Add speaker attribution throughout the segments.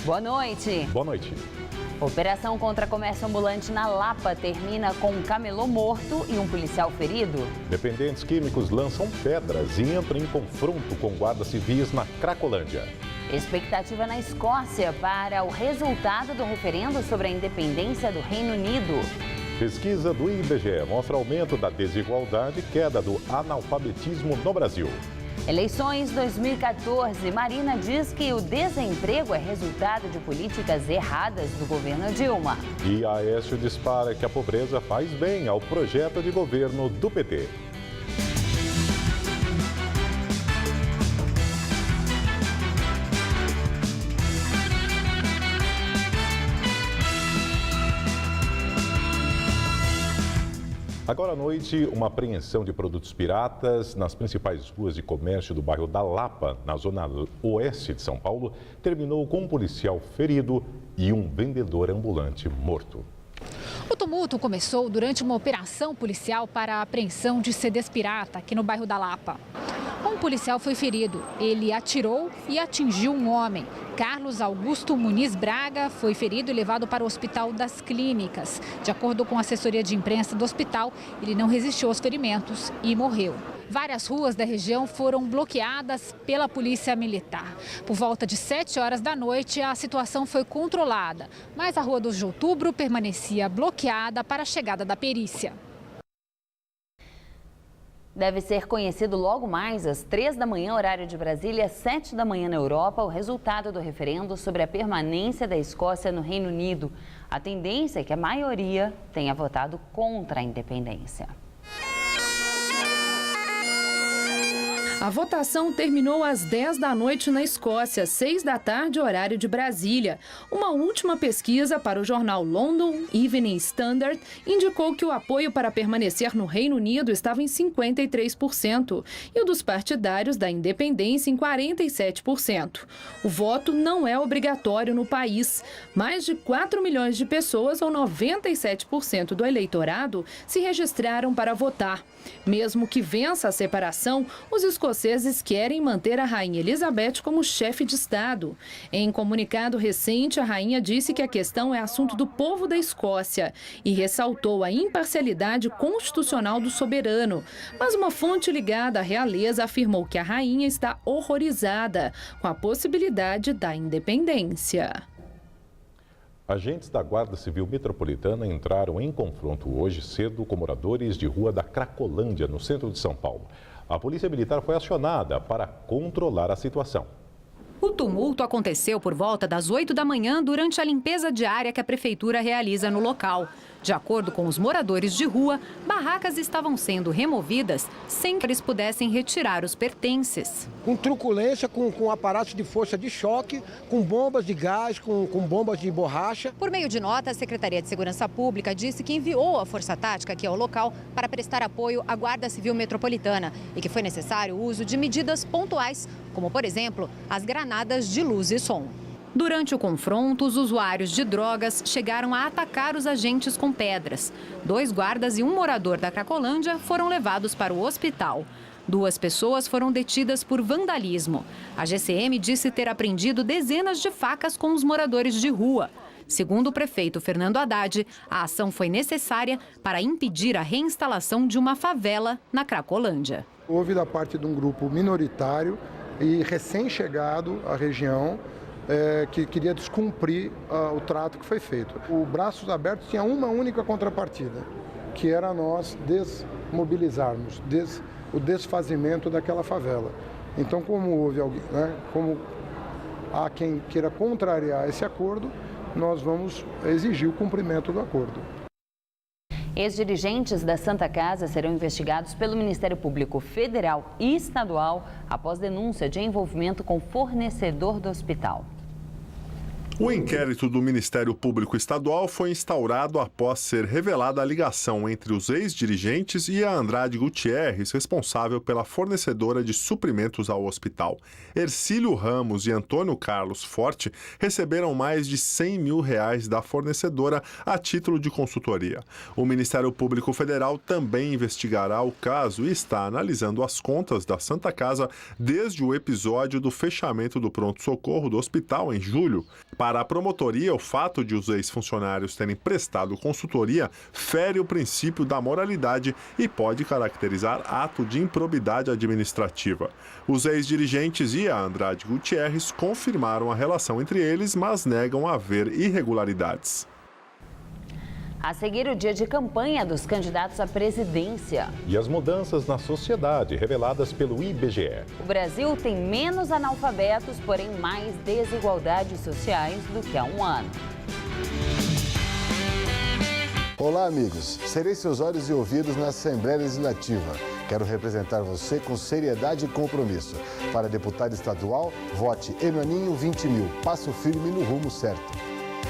Speaker 1: Boa noite.
Speaker 2: Boa noite.
Speaker 1: Operação contra comércio ambulante na Lapa termina com um camelô morto e um policial ferido.
Speaker 2: Dependentes químicos lançam pedras e entram em confronto com guardas civis na Cracolândia.
Speaker 1: Expectativa na Escócia para o resultado do referendo sobre a independência do Reino Unido.
Speaker 2: Pesquisa do IBGE mostra aumento da desigualdade e queda do analfabetismo no Brasil.
Speaker 1: Eleições 2014. Marina diz que o desemprego é resultado de políticas erradas do governo Dilma.
Speaker 2: E Aécio dispara que a pobreza faz bem ao projeto de governo do PT. Agora à noite, uma apreensão de produtos piratas nas principais ruas de comércio do bairro da Lapa, na zona oeste de São Paulo, terminou com um policial ferido e um vendedor ambulante morto.
Speaker 3: O tumulto começou durante uma operação policial para a apreensão de CDs pirata aqui no bairro da Lapa. Um policial foi ferido. Ele atirou e atingiu um homem. Carlos Augusto Muniz Braga foi ferido e levado para o Hospital das Clínicas. De acordo com a assessoria de imprensa do hospital, ele não resistiu aos ferimentos e morreu. Várias ruas da região foram bloqueadas pela polícia militar. Por volta de 7 horas da noite, a situação foi controlada, mas a Rua 2 de Outubro permanecia bloqueada para a chegada da perícia.
Speaker 1: Deve ser conhecido logo mais às 3 da manhã, horário de Brasília, às 7 da manhã na Europa, o resultado do referendo sobre a permanência da Escócia no Reino Unido. A tendência é que a maioria tenha votado contra a independência.
Speaker 4: A votação terminou às 10 da noite na Escócia, 6 da tarde, horário de Brasília. Uma última pesquisa para o jornal London Evening Standard indicou que o apoio para permanecer no Reino Unido estava em 53% e o dos partidários da independência em 47%. O voto não é obrigatório no país. Mais de 4 milhões de pessoas, ou 97% do eleitorado, se registraram para votar. Mesmo que vença a separação, os escoceses querem manter a Rainha Elizabeth como chefe de Estado. Em comunicado recente, a rainha disse que a questão é assunto do povo da Escócia e ressaltou a imparcialidade constitucional do soberano. Mas uma fonte ligada à realeza afirmou que a rainha está horrorizada com a possibilidade da independência.
Speaker 2: Agentes da Guarda Civil Metropolitana entraram em confronto hoje cedo com moradores de rua da Cracolândia, no centro de São Paulo. A Polícia Militar foi acionada para controlar a situação.
Speaker 5: O tumulto aconteceu por volta das 8 da manhã durante a limpeza diária que a Prefeitura realiza no local. De acordo com os moradores de rua, barracas estavam sendo removidas sem que eles pudessem retirar os pertences.
Speaker 6: Com truculência, com aparatos de força de choque, com bombas de gás, com bombas de borracha.
Speaker 5: Por meio de nota, a Secretaria de Segurança Pública disse que enviou a Força Tática aqui ao local para prestar apoio à Guarda Civil Metropolitana e que foi necessário o uso de medidas pontuais, como, por exemplo, as granadas de luz e som. Durante o confronto, os usuários de drogas chegaram a atacar os agentes com pedras. 2 guardas e um morador da Cracolândia foram levados para o hospital. 2 pessoas foram detidas por vandalismo. A GCM disse ter apreendido dezenas de facas com os moradores de rua. Segundo o prefeito Fernando Haddad, a ação foi necessária para impedir a reinstalação de uma favela na Cracolândia.
Speaker 7: Houve da parte de um grupo minoritário e recém-chegado à região, que queria descumprir o trato que foi feito. O Braços Abertos tinha uma única contrapartida, que era nós desmobilizarmos, o desfazimento daquela favela. Então, como houve alguém, como há quem queira contrariar esse acordo, nós vamos exigir o cumprimento do acordo.
Speaker 1: Ex-dirigentes da Santa Casa serão investigados pelo Ministério Público Federal e Estadual após denúncia de envolvimento com fornecedor do hospital.
Speaker 8: O inquérito do Ministério Público Estadual foi instaurado após ser revelada a ligação entre os ex-dirigentes e a Andrade Gutierrez, responsável pela fornecedora de suprimentos ao hospital. Ercílio Ramos e Antônio Carlos Forte receberam mais de R$100 mil da fornecedora a título de consultoria. O Ministério Público Federal também investigará o caso e está analisando as contas da Santa Casa desde o episódio do fechamento do pronto-socorro do hospital em julho. Para Para a promotoria, o fato de os ex-funcionários terem prestado consultoria fere o princípio da moralidade e pode caracterizar ato de improbidade administrativa. Os ex-dirigentes e a Andrade Gutierrez confirmaram a relação entre eles, mas negam haver irregularidades.
Speaker 1: A seguir, o dia de campanha dos candidatos à presidência.
Speaker 2: E as mudanças na sociedade reveladas pelo IBGE.
Speaker 1: O Brasil tem menos analfabetos, porém mais desigualdades sociais do que há um ano.
Speaker 9: Olá, amigos. Serei seus olhos e ouvidos na Assembleia Legislativa. Quero representar você com seriedade e compromisso. Para deputado estadual, vote Emaninho 20.000. Passo firme no rumo certo.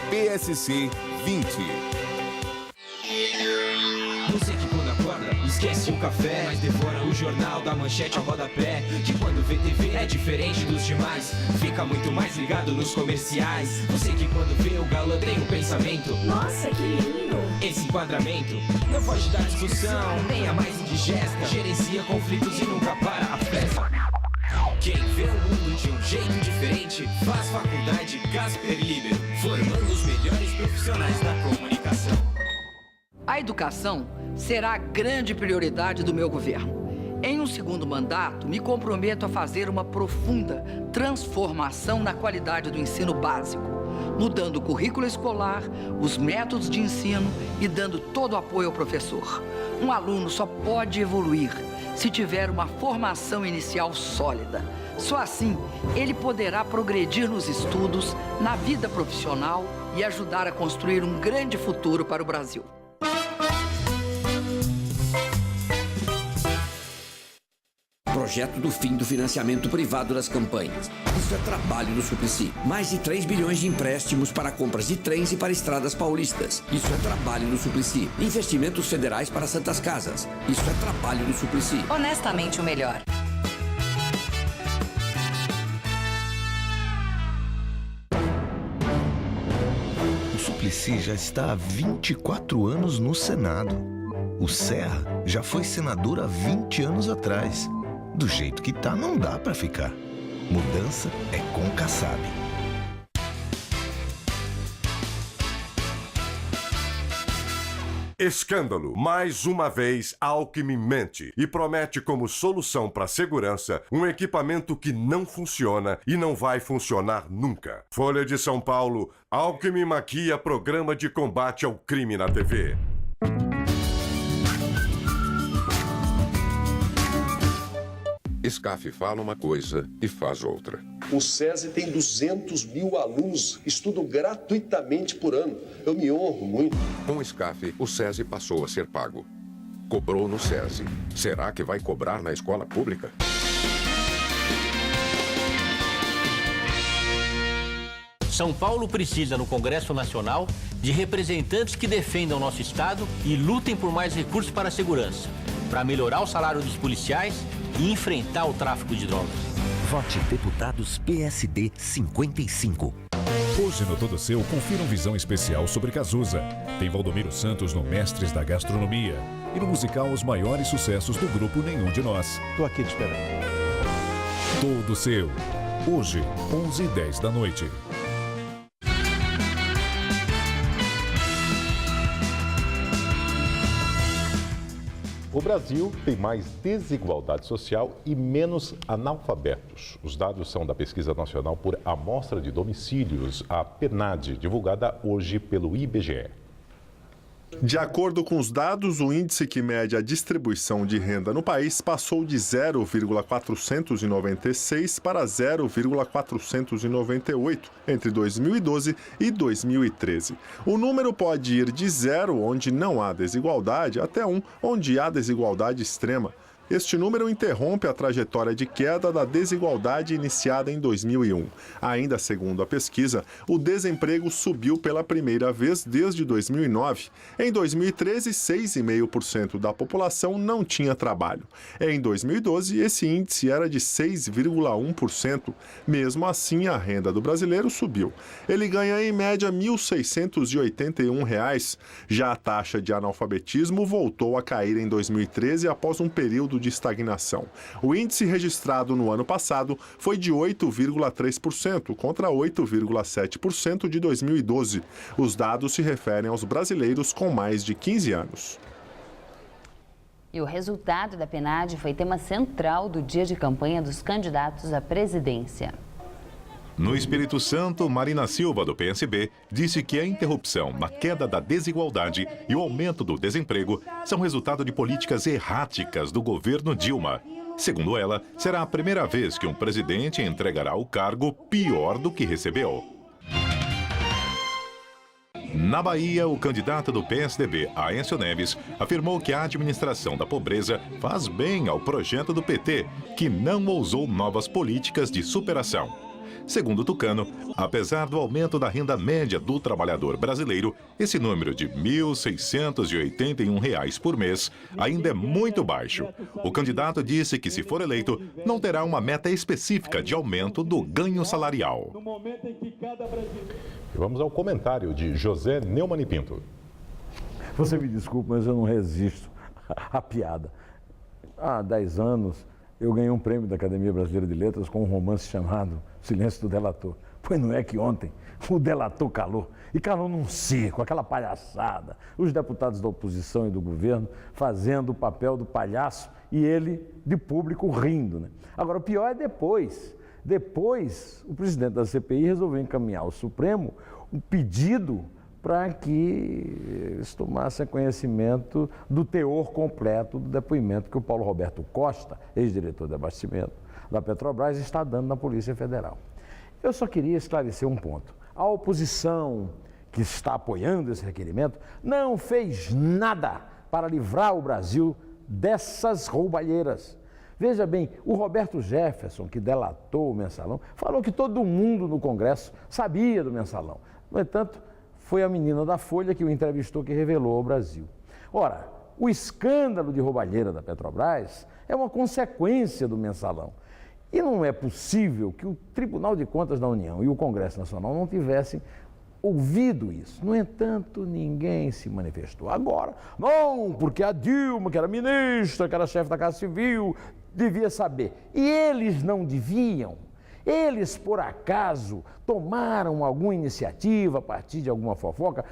Speaker 10: PSC 20.
Speaker 11: Você que quando acorda, esquece o café, mas devora o jornal da manchete ao rodapé. Que quando vê TV é diferente dos demais, fica muito mais ligado nos comerciais. Você que quando vê o galã tem um pensamento, nossa, que lindo! Esse enquadramento não pode dar discussão, nem a mais indigesta. Gerencia conflitos e nunca para a festa. Quem vê o mundo de um jeito diferente, faz faculdade Casper Libero, formando os melhores profissionais da comunicação.
Speaker 12: A educação será a grande prioridade do meu governo. Em um segundo mandato, me comprometo a fazer uma profunda transformação na qualidade do ensino básico, mudando o currículo escolar, os métodos de ensino e dando todo o apoio ao professor. Um aluno só pode evoluir se tiver uma formação inicial sólida. Só assim, ele poderá progredir nos estudos, na vida profissional e ajudar a construir um grande futuro para o Brasil.
Speaker 13: Projeto do fim do financiamento privado das campanhas. Isso é trabalho do Suplicy. Mais de 3 bilhões de empréstimos para compras de trens e para estradas paulistas. Isso é trabalho do Suplicy. Investimentos federais para santas casas. Isso é trabalho do Suplicy.
Speaker 14: Honestamente, o melhor.
Speaker 15: O Suplicy já está há 24 anos no Senado. O Serra já foi senador há 20 anos atrás. Do jeito que tá, não dá pra ficar. Mudança é com Kassab.
Speaker 16: Escândalo. Mais uma vez, Alckmin mente e promete como solução para a segurança um equipamento que não funciona e não vai funcionar nunca. Folha de São Paulo. Alckmin maquia programa de combate ao crime na TV.
Speaker 17: SCAF fala uma coisa e faz outra.
Speaker 18: O SESI tem 200 mil alunos que estudam gratuitamente por ano. Eu me honro muito.
Speaker 17: Com o SCAF, o SESI passou a ser pago. Cobrou no SESI. Será que vai cobrar na escola pública?
Speaker 19: São Paulo precisa, no Congresso Nacional, de representantes que defendam nosso Estado e lutem por mais recursos para a segurança, para melhorar o salário dos policiais e enfrentar o tráfico de drogas.
Speaker 20: Vote Deputados PSD 55.
Speaker 21: Hoje no Todo Seu, confira uma visão especial sobre Cazuza. Tem Valdomiro Santos no Mestres da Gastronomia e no musical os maiores sucessos do grupo Nenhum de Nós.
Speaker 22: Tô aqui te esperando.
Speaker 21: Todo Seu. Hoje, 11h10 da noite.
Speaker 2: O Brasil tem mais desigualdade social e menos analfabetos. Os dados são da Pesquisa Nacional por Amostra de Domicílios, a PNAD, divulgada hoje pelo IBGE.
Speaker 8: De acordo com os dados, o índice que mede a distribuição de renda no país passou de 0,496 para 0,498 entre 2012 e 2013. O número pode ir de 0, onde não há desigualdade, até 1, onde há desigualdade extrema. Este número interrompe a trajetória de queda da desigualdade iniciada em 2001. Ainda segundo a pesquisa, o desemprego subiu pela primeira vez desde 2009. Em 2013, 6,5% da população não tinha trabalho. Em 2012, esse índice era de 6,1%. Mesmo assim, a renda do brasileiro subiu. Ele ganha em média R$ 1.681. Já a taxa de analfabetismo voltou a cair em 2013 após um período período de estagnação. O índice registrado no ano passado foi de 8,3%, contra 8,7% de 2012. Os dados se referem aos brasileiros com mais de 15 anos.
Speaker 1: E o resultado da PNAD foi tema central do dia de campanha dos candidatos à presidência.
Speaker 2: No Espírito Santo, Marina Silva, do PSB, disse que a interrupção na queda da desigualdade e o aumento do desemprego são resultado de políticas erráticas do governo Dilma. Segundo ela, será a primeira vez que um presidente entregará o cargo pior do que recebeu. Na Bahia, o candidato do PSDB, Aécio Neves, afirmou que a administração da pobreza faz bem ao projeto do PT, que não ousou novas políticas de superação. Segundo Tucano, apesar do aumento da renda média do trabalhador brasileiro, esse número de R$ 1.681 por mês ainda é muito baixo. O candidato disse que, se for eleito, não terá uma meta específica de aumento do ganho salarial. Vamos ao comentário de José Neumann e Pinto.
Speaker 14: Você me desculpe, mas eu não resisto à piada. Há 10 anos, eu ganhei um prêmio da Academia Brasileira de Letras com um romance chamado Silêncio do Delator. Pois não é que ontem o delator calou. E calou num circo, aquela palhaçada. Os deputados da oposição e do governo fazendo o papel do palhaço e ele de público rindo, né? Agora, o pior é depois. Depois, o presidente da CPI resolveu encaminhar ao Supremo um pedido para que eles tomassem conhecimento do teor completo do depoimento que o Paulo Roberto Costa, ex-diretor de abastecimento da Petrobras, está dando na Polícia Federal. Eu só queria esclarecer um ponto. A oposição que está apoiando esse requerimento não fez nada para livrar o Brasil dessas roubalheiras. Veja bem, o Roberto Jefferson, que delatou o Mensalão, falou que todo mundo no Congresso sabia do Mensalão. No entanto, foi a menina da Folha que o entrevistou que revelou ao Brasil. Ora, o escândalo de roubalheira da Petrobras é uma consequência do Mensalão. E não é possível que o Tribunal de Contas da União e o Congresso Nacional não tivessem ouvido isso. No entanto, ninguém se manifestou. Agora, não, porque a Dilma, que era ministra, que era chefe da Casa Civil, devia saber. E eles não deviam. Eles, por acaso, tomaram alguma iniciativa a partir de alguma fofoca?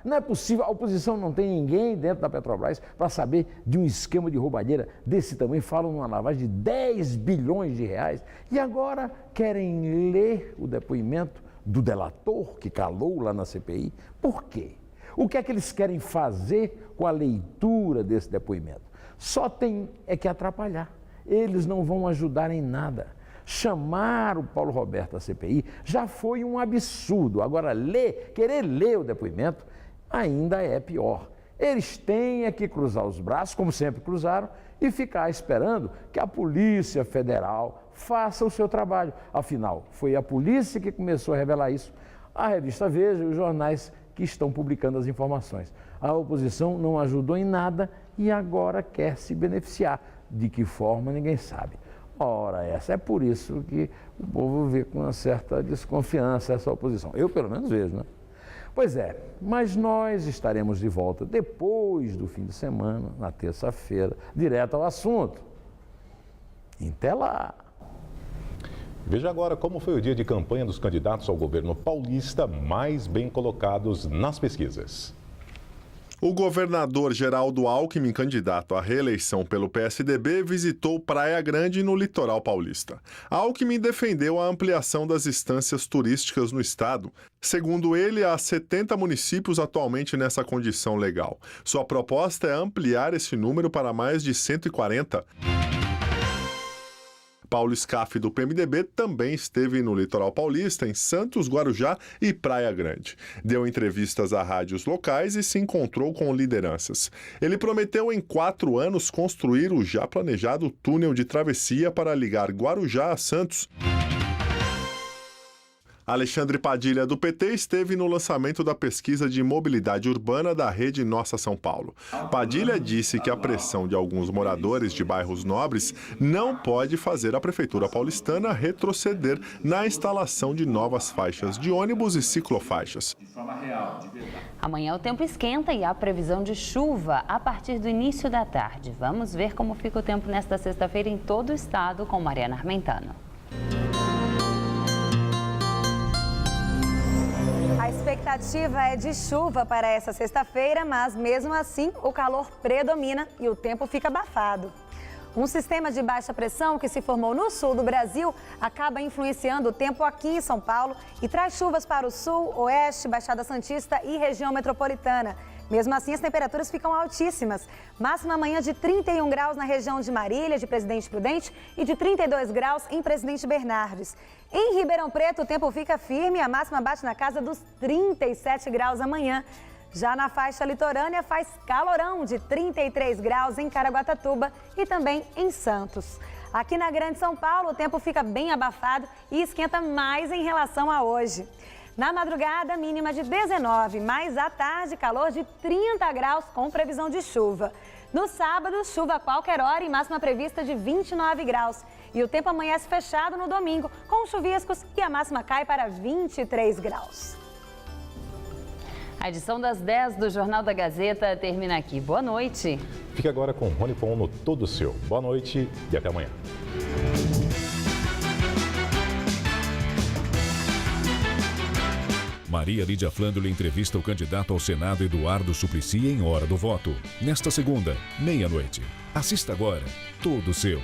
Speaker 14: Não é possível, a oposição não tem ninguém dentro da Petrobras para saber de um esquema de roubalheira desse tamanho. Falam numa lavagem de 10 bilhões de reais. E agora querem ler o depoimento do delator que calou lá na CPI. Por quê? O que é que eles querem fazer com a leitura desse depoimento? Só tem que atrapalhar. Eles não vão ajudar em nada. Chamar o Paulo Roberto à CPI já foi um absurdo. Agora, querer ler o depoimento ainda é pior. Eles têm que cruzar os braços, como sempre cruzaram, e ficar esperando que a Polícia Federal faça o seu trabalho. Afinal, foi a polícia que começou a revelar isso. A revista Veja e os jornais que estão publicando as informações. A oposição não ajudou em nada e agora quer se beneficiar. De que forma, ninguém sabe. Ora, essa é por isso que o povo vê com uma certa desconfiança essa oposição. Eu, pelo menos, vejo, né? Pois é, mas nós estaremos de volta depois do fim de semana, na terça-feira, direto ao assunto. Até lá!
Speaker 2: Veja agora como foi o dia de campanha dos candidatos ao governo paulista mais bem colocados nas pesquisas.
Speaker 8: O governador Geraldo Alckmin, candidato à reeleição pelo PSDB, visitou Praia Grande, no litoral paulista. Alckmin defendeu a ampliação das instâncias turísticas no estado. Segundo ele, há 70 municípios atualmente nessa condição legal. Sua proposta é ampliar esse número para mais de 140. Paulo Scaff, do PMDB, também esteve no litoral paulista, em Santos, Guarujá e Praia Grande. Deu entrevistas a rádios locais e se encontrou com lideranças. Ele prometeu em 4 anos construir o já planejado túnel de travessia para ligar Guarujá a Santos. Alexandre Padilha, do PT, esteve no lançamento da pesquisa de mobilidade urbana da Rede Nossa São Paulo. Padilha disse que a pressão de alguns moradores de bairros nobres não pode fazer a Prefeitura paulistana retroceder na instalação de novas faixas de ônibus e ciclofaixas.
Speaker 1: Amanhã o tempo esquenta e há previsão de chuva a partir do início da tarde. Vamos ver como fica o tempo nesta sexta-feira em todo o estado com Mariana Armentano.
Speaker 3: A expectativa é de chuva para essa sexta-feira, mas mesmo assim o calor predomina e o tempo fica abafado. Um sistema de baixa pressão que se formou no sul do Brasil acaba influenciando o tempo aqui em São Paulo e traz chuvas para o sul, oeste, Baixada Santista e região metropolitana. Mesmo assim, as temperaturas ficam altíssimas. Máxima amanhã de 31 graus na região de Marília, de Presidente Prudente e de 32 graus em Presidente Bernardes. Em Ribeirão Preto, o tempo fica firme e a máxima bate na casa dos 37 graus amanhã. Já na faixa litorânea, faz calorão de 33 graus em Caraguatatuba e também em Santos. Aqui na Grande São Paulo, o tempo fica bem abafado e esquenta mais em relação a hoje. Na madrugada, mínima de 19, mais à tarde, calor de 30 graus com previsão de chuva. No sábado, chuva a qualquer hora e máxima prevista de 29 graus. E o tempo amanhece fechado no domingo, com chuviscos e a máxima cai para 23 graus.
Speaker 1: A edição das 10 do Jornal da Gazeta termina aqui. Boa noite.
Speaker 2: Fique agora com Rony Fon no Todo Seu. Boa noite e até amanhã.
Speaker 21: Maria Lídia Flândula entrevista o candidato ao Senado Eduardo Suplicy em Hora do Voto. Nesta segunda, meia-noite. Assista agora, Todo Seu.